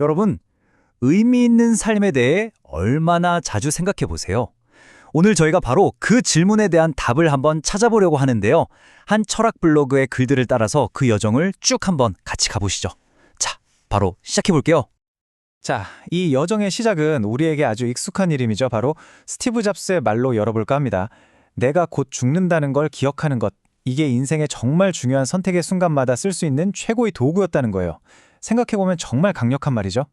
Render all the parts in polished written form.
여러분, 의미 있는 삶에 대해 얼마나 자주 생각해 보세요? 오늘 저희가 바로 그 질문에 대한 답을 한번 찾아보려고 하는데요. 한 철학 블로그의 글들을 따라서 그 여정을 쭉 한번 같이 가보시죠. 자, 바로 시작해 볼게요. 자, 이 여정의 시작은 우리에게 아주 익숙한 이름이죠. 바로 스티브 잡스의 말로 열어볼까 합니다. 내가 곧 죽는다는 걸 기억하는 것. 이게 인생의 정말 중요한 선택의 순간마다 쓸 수 있는 최고의 도구였다는 거예요. 생각해보면 정말 강력한 말이죠.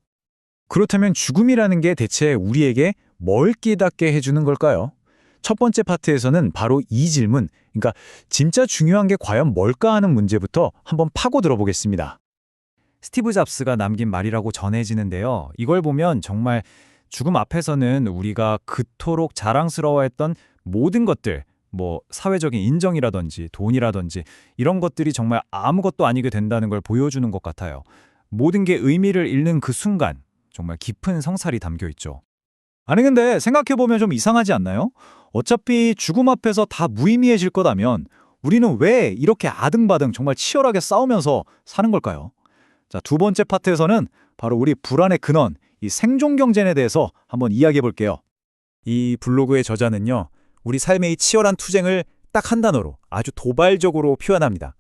그렇다면 죽음이라는 게 대체 우리에게 뭘 깨닫게 해주는 걸까요? 첫 번째 파트에서는 바로 이 질문, 그러니까 진짜 중요한 게 과연 뭘까 하는 문제부터 한번 파고 들어보겠습니다. 스티브 잡스가 남긴 말이라고 전해지는데요. 이걸 보면 정말 죽음 앞에서는 우리가 그토록 자랑스러워했던 모든 것들, 사회적인 인정이라든지 돈이라든지 이런 것들이 정말 아무것도 아니게 된다는 걸 보여주는 것 같아요. 모든 게 의미를 잃는 그 순간, 정말 깊은 성살이 담겨 있죠. 아니 근데 생각해보면 좀 이상하지 않나요? 어차피 죽음 앞에서 다 무의미해질 거다면 우리는 왜 이렇게 아등바등 정말 치열하게 싸우면서 사는 걸까요? 자, 두 번째 파트에서는 바로 우리 불안의 근원, 이 생존 경쟁에 대해서 한번 이야기해 볼게요. 이 블로그의 저자는요, 우리 삶의 이 치열한 투쟁을 딱 한 단어로 아주 도발적으로 표현합니다.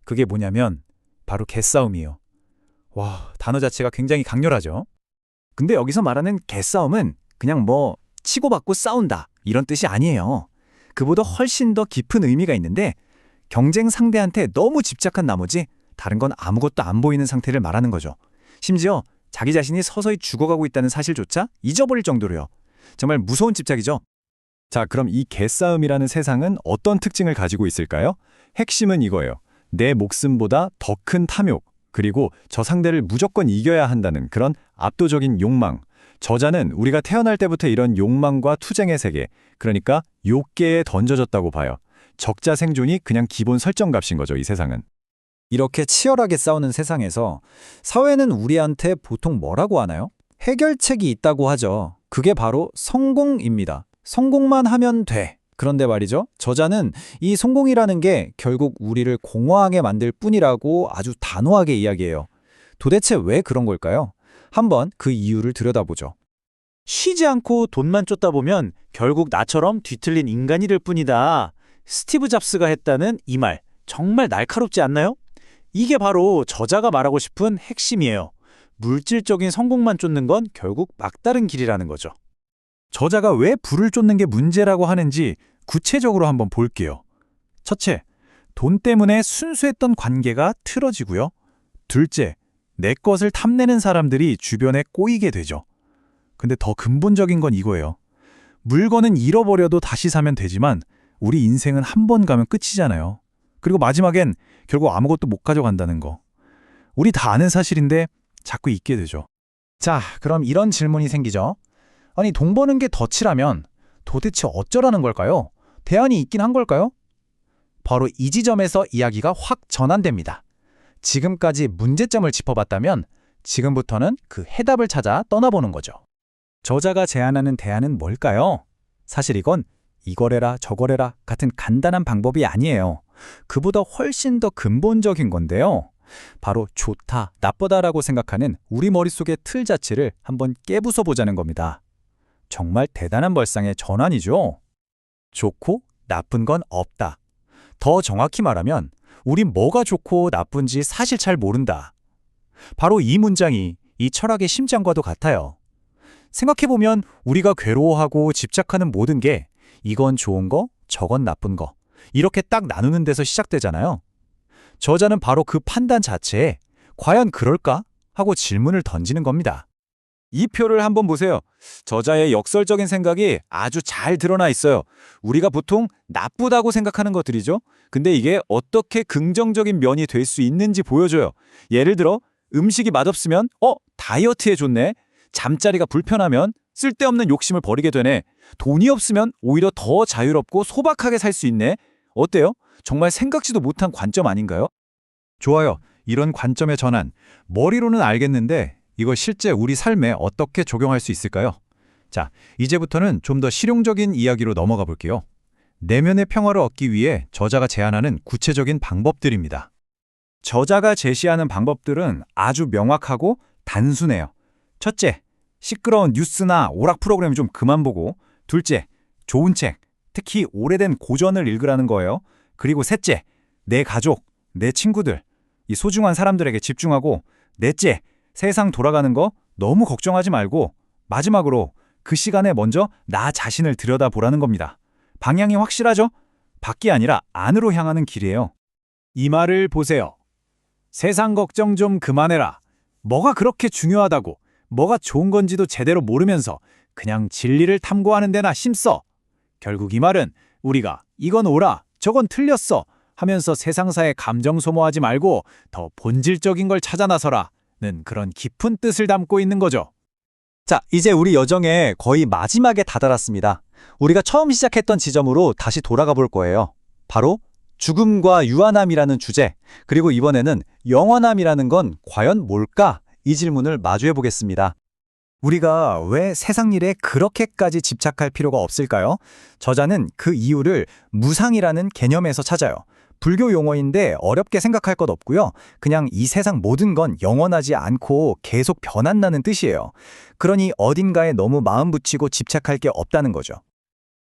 그게 뭐냐면 바로 개싸움이에요. 와, 단어 자체가 굉장히 강렬하죠? 근데 여기서 말하는 개싸움은 그냥 치고받고 싸운다 이런 뜻이 아니에요. 그보다 훨씬 더 깊은 의미가 있는데 경쟁 상대한테 너무 집착한 나머지 다른 건 아무것도 안 보이는 상태를 말하는 거죠. 심지어 자기 자신이 서서히 죽어가고 있다는 사실조차 잊어버릴 정도로요. 정말 무서운 집착이죠. 자, 그럼 이 개싸움이라는 세상은 어떤 특징을 가지고 있을까요? 핵심은 이거예요. 내 목숨보다 더 큰 탐욕, 그리고 저 상대를 무조건 이겨야 한다는 그런 압도적인 욕망. 저자는 우리가 태어날 때부터 이런 욕망과 투쟁의 세계, 그러니까 욕계에 던져졌다고 봐요. 적자 생존이 그냥 기본 설정값인 거죠, 이 세상은. 이렇게 치열하게 싸우는 세상에서 사회는 우리한테 보통 뭐라고 하나요? 해결책이 있다고 하죠. 그게 바로 성공입니다. 성공만 하면 돼. 그런데 말이죠. 저자는 이 성공이라는 게 결국 우리를 공허하게 만들 뿐이라고 아주 단호하게 이야기해요. 도대체 왜 그런 걸까요? 한번 그 이유를 들여다보죠. 쉬지 않고 돈만 쫓다 보면 결국 나처럼 뒤틀린 인간이 될 뿐이다. 스티브 잡스가 했다는 이 말, 정말 날카롭지 않나요? 이게 바로 저자가 말하고 싶은 핵심이에요. 물질적인 성공만 쫓는 건 결국 막다른 길이라는 거죠. 저자가 왜 부를 쫓는 게 문제라고 하는지 구체적으로 한번 볼게요. 첫째, 돈 때문에 순수했던 관계가 틀어지고요. 둘째, 내 것을 탐내는 사람들이 주변에 꼬이게 되죠. 근데 더 근본적인 건 이거예요. 물건은 잃어버려도 다시 사면 되지만 우리 인생은 한 번 가면 끝이잖아요. 그리고 마지막엔 결국 아무것도 못 가져간다는 거. 우리 다 아는 사실인데 자꾸 잊게 되죠. 자, 그럼 이런 질문이 생기죠. 아니, 돈 버는 게 덫이라면 도대체 어쩌라는 걸까요? 대안이 있긴 한 걸까요? 바로 이 지점에서 이야기가 확 전환됩니다. 지금까지 문제점을 짚어봤다면 지금부터는 그 해답을 찾아 떠나보는 거죠. 저자가 제안하는 대안은 뭘까요? 사실 이건 이거래라 저거래라 같은 간단한 방법이 아니에요. 그보다 훨씬 더 근본적인 건데요. 바로 좋다, 나쁘다라고 생각하는 우리 머릿속의 틀 자체를 한번 깨부숴보자는 겁니다. 정말 대단한 발상의 전환이죠. 좋고 나쁜 건 없다. 더 정확히 말하면 우린 뭐가 좋고 나쁜지 사실 잘 모른다. 바로 이 문장이 이 철학의 심장과도 같아요. 생각해보면 우리가 괴로워하고 집착하는 모든 게 이건 좋은 거, 저건 나쁜 거 이렇게 딱 나누는 데서 시작되잖아요. 저자는 바로 그 판단 자체에 과연 그럴까? 하고 질문을 던지는 겁니다. 이 표를 한번 보세요. 저자의 역설적인 생각이 아주 잘 드러나 있어요. 우리가 보통 나쁘다고 생각하는 것들이죠. 근데 이게 어떻게 긍정적인 면이 될 수 있는지 보여줘요. 예를 들어 음식이 맛없으면 다이어트에 좋네. 잠자리가 불편하면 쓸데없는 욕심을 버리게 되네. 돈이 없으면 오히려 더 자유롭고 소박하게 살 수 있네. 어때요? 정말 생각지도 못한 관점 아닌가요? 좋아요. 이런 관점의 전환. 머리로는 알겠는데 이거 실제 우리 삶에 어떻게 적용할 수 있을까요? 자, 이제부터는 좀 더 실용적인 이야기로 넘어가 볼게요. 내면의 평화를 얻기 위해 저자가 제안하는 구체적인 방법들입니다. 저자가 제시하는 방법들은 아주 명확하고 단순해요. 첫째, 시끄러운 뉴스나 오락 프로그램 좀 그만 보고, 둘째, 좋은 책, 특히 오래된 고전을 읽으라는 거예요. 그리고 셋째, 내 가족, 내 친구들, 이 소중한 사람들에게 집중하고, 넷째, 세상 돌아가는 거 너무 걱정하지 말고, 마지막으로 그 시간에 먼저 나 자신을 들여다보라는 겁니다. 방향이 확실하죠? 밖이 아니라 안으로 향하는 길이에요. 이 말을 보세요. 세상 걱정 좀 그만해라. 뭐가 그렇게 중요하다고, 뭐가 좋은 건지도 제대로 모르면서 그냥 진리를 탐구하는 데나 힘써. 결국 이 말은 우리가 이건 옳아, 저건 틀렸어 하면서 세상사에 감정 소모하지 말고 더 본질적인 걸 찾아 나서라는 그런 깊은 뜻을 담고 있는 거죠. 자, 이제 우리 여정의 거의 마지막에 다다랐습니다. 우리가 처음 시작했던 지점으로 다시 돌아가 볼 거예요. 바로 죽음과 유한함이라는 주제, 그리고 이번에는 영원함이라는 건 과연 뭘까? 이 질문을 마주해 보겠습니다. 우리가 왜 세상 일에 그렇게까지 집착할 필요가 없을까요? 저자는 그 이유를 무상이라는 개념에서 찾아요. 불교 용어인데 어렵게 생각할 것 없고요. 그냥 이 세상 모든 건 영원하지 않고 계속 변한다는 뜻이에요. 그러니 어딘가에 너무 마음 붙이고 집착할 게 없다는 거죠.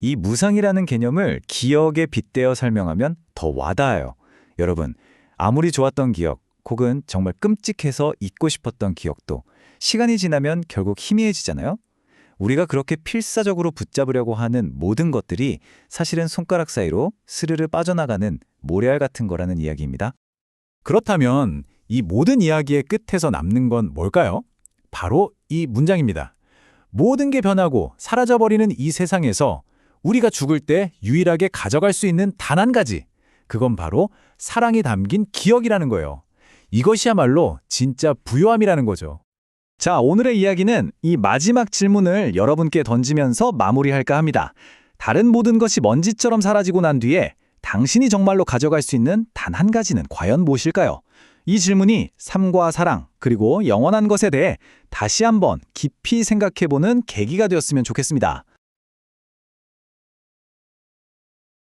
이 무상이라는 개념을 기억에 빗대어 설명하면 더 와닿아요. 여러분, 아무리 좋았던 기억, 혹은 정말 끔찍해서 잊고 싶었던 기억도 시간이 지나면 결국 희미해지잖아요. 우리가 그렇게 필사적으로 붙잡으려고 하는 모든 것들이 사실은 손가락 사이로 스르르 빠져나가는 모래알 같은 거라는 이야기입니다. 그렇다면 이 모든 이야기의 끝에서 남는 건 뭘까요? 바로 이 문장입니다. 모든 게 변하고 사라져버리는 이 세상에서 우리가 죽을 때 유일하게 가져갈 수 있는 단 한 가지, 그건 바로 사랑이 담긴 기억이라는 거예요. 이것이야말로 진짜 부요함이라는 거죠. 자, 오늘의 이야기는 이 마지막 질문을 여러분께 던지면서 마무리할까 합니다. 다른 모든 것이 먼지처럼 사라지고 난 뒤에 당신이 정말로 가져갈 수 있는 단 한 가지는 과연 무엇일까요? 이 질문이 삶과 사랑, 그리고 영원한 것에 대해 다시 한번 깊이 생각해보는 계기가 되었으면 좋겠습니다.